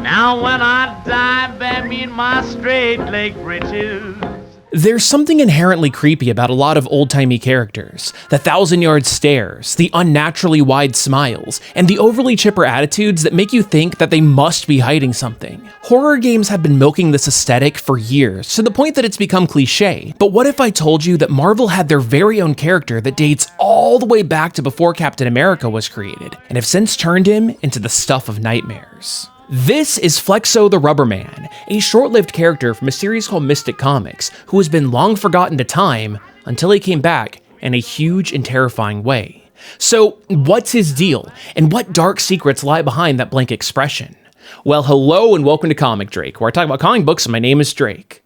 Now when I dive them in my straight leg breeches. There's something inherently creepy about a lot of old-timey characters. The thousand-yard stares, the unnaturally wide smiles, and the overly chipper attitudes that make you think that they must be hiding something. Horror games have been milking this aesthetic for years, to the point that it's become cliche. But what if I told you that Marvel had their very own character that dates all the way back to before Captain America was created, and have since turned him into the stuff of nightmares? This is Flexo the Rubber Man, a short-lived character from a series called Mystic Comics, who has been long forgotten to time until he came back in a huge and terrifying way. So, what's his deal, and what dark secrets lie behind that blank expression? Well, hello and welcome to Comic Drake, where I talk about comic books and my name is Drake.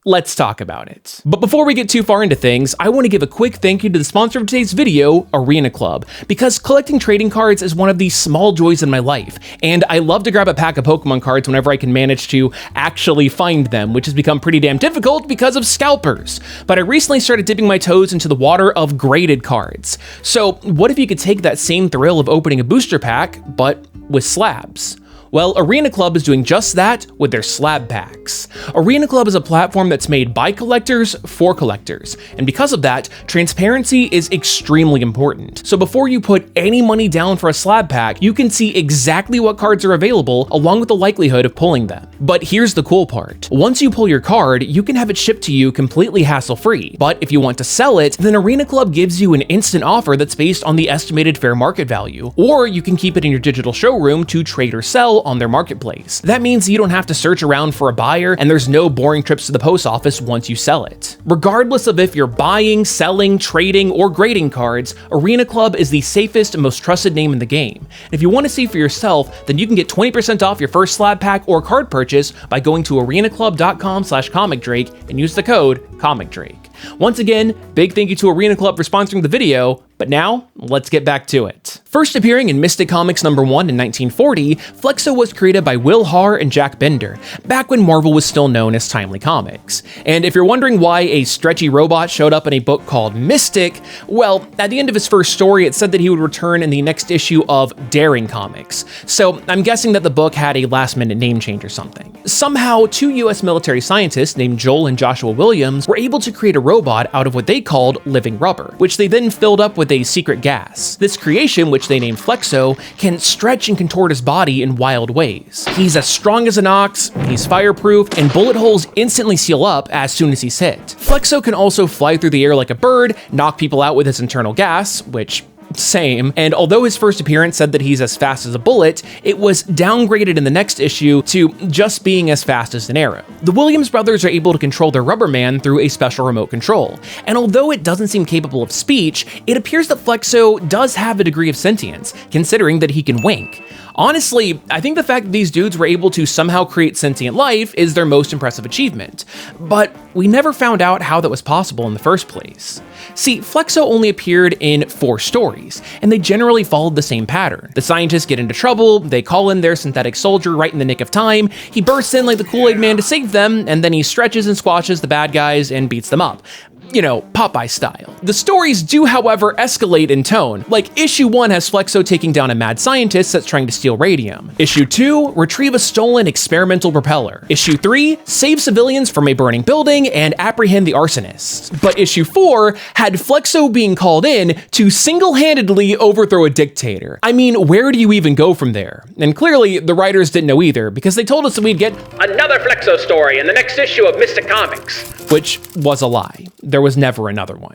Let's talk about it. But before we get too far into things, I want to give a quick thank you to the sponsor of today's video, Arena Club, because collecting trading cards is one of the small joys in my life, and I love to grab a pack of Pokemon cards whenever I can manage to actually find them, which has become pretty damn difficult because of scalpers. But I recently started dipping my toes into the water of graded cards. So what if you could take that same thrill of opening a booster pack, but with slabs? Well, Arena Club is doing just that with their slab packs. Arena Club is a platform that's made by collectors for collectors, and because of that, transparency is extremely important. So before you put any money down for a slab pack, you can see exactly what cards are available along with the likelihood of pulling them. But here's the cool part. Once you pull your card, you can have it shipped to you completely hassle-free. But if you want to sell it, then Arena Club gives you an instant offer that's based on the estimated fair market value, or you can keep it in your digital showroom to trade or sell on their marketplace. That means you don't have to search around for a buyer, and there's no boring trips to the post office once you sell it. Regardless of if you're buying, selling, trading, or grading cards, Arena Club is the safest and most trusted name in the game. And if you want to see for yourself, then you can get 20% off your first slab pack or card purchase by going to arenaclub.com/comicdrake and use the code ComicDrake. Once again, big thank you to Arena Club for sponsoring the video, but now, let's get back to it. First appearing in Mystic Comics #1 in 1940, Flexo was created by Will Harr and Jack Bender, back when Marvel was still known as Timely Comics. And if you're wondering why a stretchy robot showed up in a book called Mystic, well, at the end of his first story, it said that he would return in the next issue of Daring Comics. So I'm guessing that the book had a last-minute name change or something. Somehow, two US military scientists named Joel and Joshua Williams were able to create a robot out of what they called living rubber, which they then filled up with a secret gas. This creation, which they named Flexo, can stretch and contort his body in wild ways. He's as strong as an ox, he's fireproof, and bullet holes instantly seal up as soon as he's hit. Flexo can also fly through the air like a bird, knock people out with his internal gas, which same, and although his first appearance said that he's as fast as a bullet, it was downgraded in the next issue to just being as fast as an arrow. The Williams brothers are able to control their Rubber Man through a special remote control, and although it doesn't seem capable of speech, it appears that Flexo does have a degree of sentience, considering that he can wink. Honestly, I think the fact that these dudes were able to somehow create sentient life is their most impressive achievement, but we never found out how that was possible in the first place. See, Flexo only appeared in 4 stories, and they generally followed the same pattern. The scientists get into trouble, they call in their synthetic soldier right in the nick of time, he bursts in like the Kool-Aid Man to save them, and then he stretches and squashes the bad guys and beats them up. You know, Popeye style. The stories do, however, escalate in tone. Like, issue 1 has Flexo taking down a mad scientist that's trying to steal radium. Issue 2, retrieve a stolen experimental propeller. Issue 3, save civilians from a burning building and apprehend the arsonists. But issue 4 had Flexo being called in to single-handedly overthrow a dictator. I mean, where do you even go from there? And clearly, the writers didn't know either, because they told us that we'd get another Flexo story in the next issue of Mystic Comics, which was a lie. There was never another one.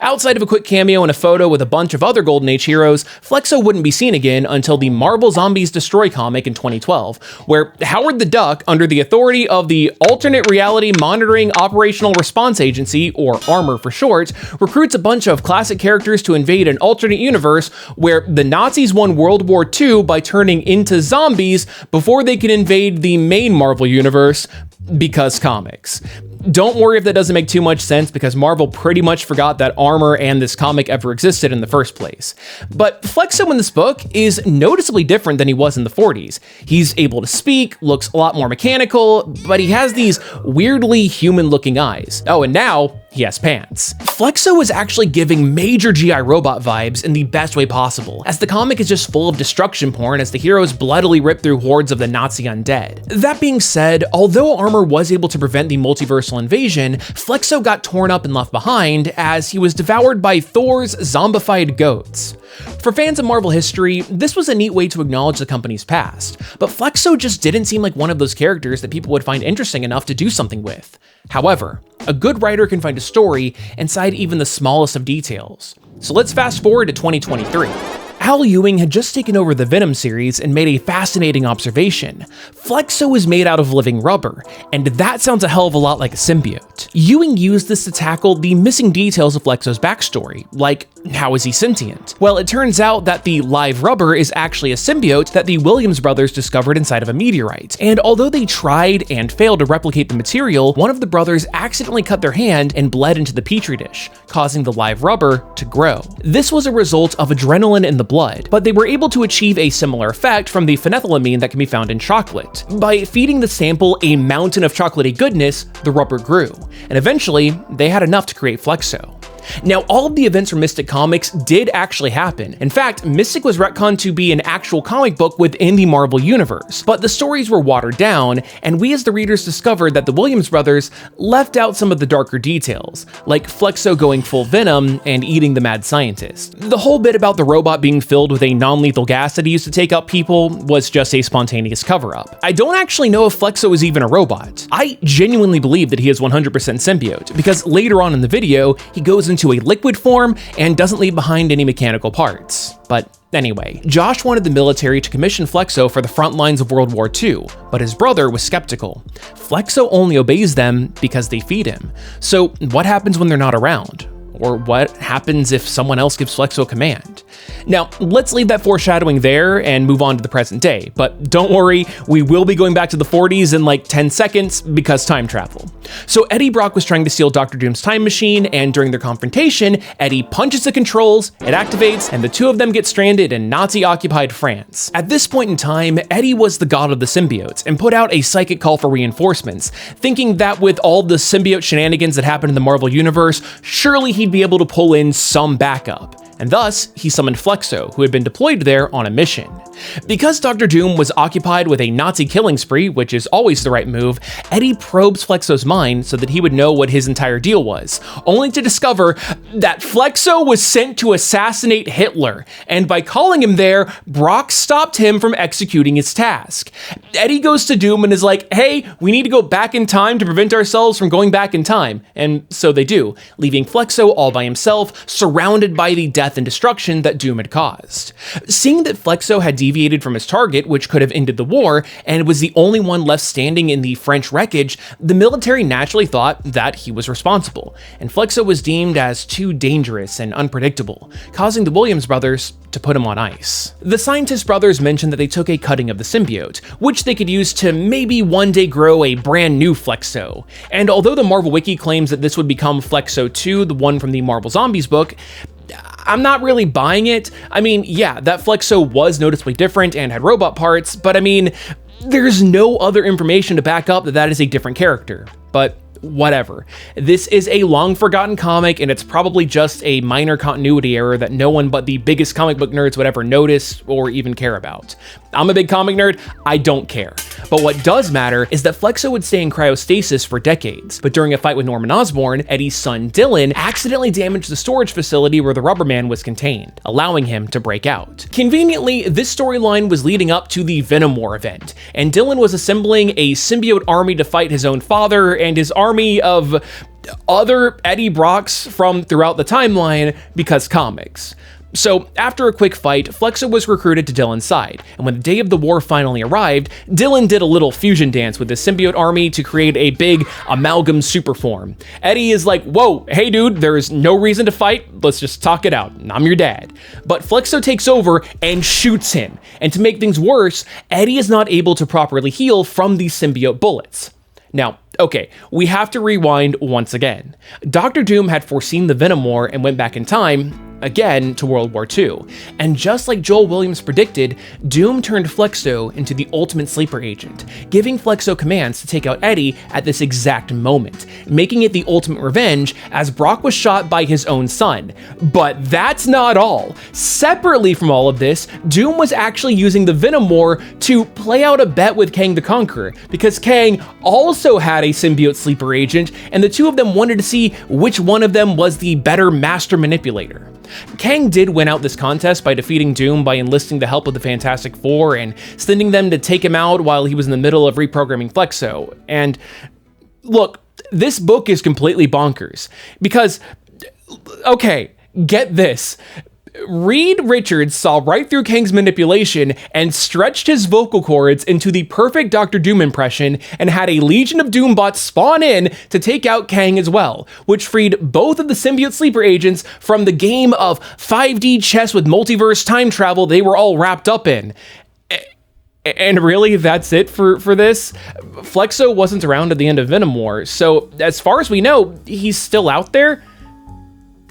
Outside of a quick cameo and a photo with a bunch of other Golden Age heroes, Flexo wouldn't be seen again until the Marvel Zombies Destroy comic in 2012, where Howard the Duck, under the authority of the Alternate Reality Monitoring Operational Response Agency, or ARMOR for short, recruits a bunch of classic characters to invade an alternate universe where the Nazis won World War II by turning into zombies before they could invade the main Marvel universe, because comics. Don't worry if that doesn't make too much sense, because Marvel pretty much forgot that armor and this comic ever existed in the first place. But Flexo in this book is noticeably different than he was in the 40s. He's able to speak, looks a lot more mechanical, but he has these weirdly human-looking eyes. Oh, and now he has pants. Flexo is actually giving major GI robot vibes in the best way possible, as the comic is just full of destruction porn as the heroes bloodily rip through hordes of the Nazi undead. That being said, although armor was able to prevent the multiversal invasion, Flexo got torn up and left behind as he was devoured by Thor's zombified goats. For fans of Marvel history, this was a neat way to acknowledge the company's past, but Flexo just didn't seem like one of those characters that people would find interesting enough to do something with. However, a good writer can find a story inside even the smallest of details. So let's fast forward to 2023. Al Ewing had just taken over the Venom series and made a fascinating observation. Flexo is made out of living rubber, and that sounds a hell of a lot like a symbiote. Ewing used this to tackle the missing details of Flexo's backstory, like how is he sentient? Well, it turns out that the live rubber is actually a symbiote that the Williams brothers discovered inside of a meteorite, and although they tried and failed to replicate the material, one of the brothers accidentally cut their hand and bled into the petri dish, causing the live rubber to grow. This was a result of adrenaline in the blood, but they were able to achieve a similar effect from the phenethylamine that can be found in chocolate. By feeding the sample a mountain of chocolatey goodness, the rubber grew, and eventually they had enough to create Flexo. Now, all of the events from Mystic Comics did actually happen. In fact, Mystic was retconned to be an actual comic book within the Marvel Universe, but the stories were watered down, and we as the readers discovered that the Williams brothers left out some of the darker details, like Flexo going full Venom and eating the mad scientist. The whole bit about the robot being filled with a non-lethal gas that he used to take out people was just a spontaneous cover-up. I don't actually know if Flexo is even a robot. I genuinely believe that he is 100% symbiote, because later on in the video, he goes into a liquid form and doesn't leave behind any mechanical parts. But anyway, Josh wanted the military to commission Flexo for the front lines of World War II, but his brother was skeptical. Flexo only obeys them because they feed him. So what happens when they're not around? Or what happens if someone else gives Flexo a command? Now, let's leave that foreshadowing there and move on to the present day, but don't worry, we will be going back to the 40s in like 10 seconds because time travel. So Eddie Brock was trying to steal Dr. Doom's time machine, and during their confrontation, Eddie punches the controls, it activates, and the two of them get stranded in Nazi-occupied France. At this point in time, Eddie was the god of the symbiotes and put out a psychic call for reinforcements, thinking that with all the symbiote shenanigans that happened in the Marvel Universe, surely he'd be able to pull in some backup. And thus, he summoned Flexo, who had been deployed there on a mission. Because Dr. Doom was occupied with a Nazi killing spree, which is always the right move, Eddie probes Flexo's mind so that he would know what his entire deal was, only to discover that Flexo was sent to assassinate Hitler, and by calling him there, Brock stopped him from executing his task. Eddie goes to Doom and is like, hey, we need to go back in time to prevent ourselves from going back in time, and so they do, leaving Flexo all by himself, surrounded by the death and destruction that Doom had caused. Seeing that Flexo had deviated from his target, which could have ended the war, and was the only one left standing in the French wreckage, the military naturally thought that he was responsible, and Flexo was deemed as too dangerous and unpredictable, causing the Williams brothers to put him on ice. The Scientist brothers mentioned that they took a cutting of the symbiote, which they could use to maybe one day grow a brand new Flexo. And although the Marvel Wiki claims that this would become Flexo 2, the one from the Marvel Zombies book, I'm not really buying it. I mean, yeah, that Flexo was noticeably different and had robot parts, but I mean, there's no other information to back up that that is a different character. But whatever. This is a long forgotten comic, and it's probably just a minor continuity error that no one but the biggest comic book nerds would ever notice or even care about. I'm a big comic nerd, I don't care. But what does matter is that Flexo would stay in cryostasis for decades, but during a fight with Norman Osborn, Eddie's son Dylan accidentally damaged the storage facility where the Rubber Man was contained, allowing him to break out. Conveniently, this storyline was leading up to the Venom War event, and Dylan was assembling a symbiote army to fight his own father and his army of other Eddie Brocks from throughout the timeline because comics. So after a quick fight, Flexo was recruited to Dylan's side, and when the day of the war finally arrived, Dylan did a little fusion dance with the symbiote army to create a big amalgam superform. Eddie is like, whoa, hey dude, there's no reason to fight, let's just talk it out, I'm your dad. But Flexo takes over and shoots him, and to make things worse, Eddie is not able to properly heal from these symbiote bullets. Now, Okay, we have to rewind once again. Dr. Doom had foreseen the Venom War and went back in time, again, to World War II. And just like Joel Williams predicted, Doom turned Flexo into the ultimate sleeper agent, giving Flexo commands to take out Eddie at this exact moment, making it the ultimate revenge as Brock was shot by his own son. But that's not all. Separately from all of this, Doom was actually using the Venom War to play out a bet with Kang the Conqueror, because Kang also had a symbiote sleeper agent, and the two of them wanted to see which one of them was the better master manipulator. Kang did win out this contest by defeating Doom by enlisting the help of the Fantastic Four and sending them to take him out while he was in the middle of reprogramming Flexo. And look, this book is completely bonkers because, okay, get this. Reed Richards saw right through Kang's manipulation and stretched his vocal cords into the perfect Dr. Doom impression and had a legion of Doombots spawn in to take out Kang as well, which freed both of the symbiote sleeper agents from the game of 5D chess with multiverse time travel they were all wrapped up in. And really, that's it for this? Flexo wasn't around at the end of Venom War, so as far as we know, he's still out there.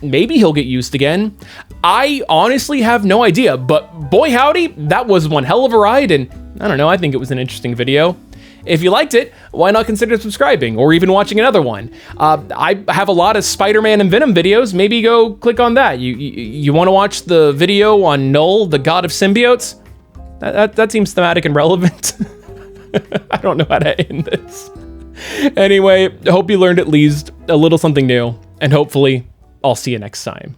Maybe he'll get used again. I honestly have no idea, but boy howdy, that was one hell of a ride, and I don't know, I think it was an interesting video. If you liked it, why not consider subscribing or even watching another one? I have a lot of Spider-Man and Venom videos. Maybe go click on that. You want to watch the video on Null, the god of symbiotes? That seems thematic and relevant. I don't know how to end this. Anyway, I hope you learned at least a little something new, and hopefully I'll see you next time.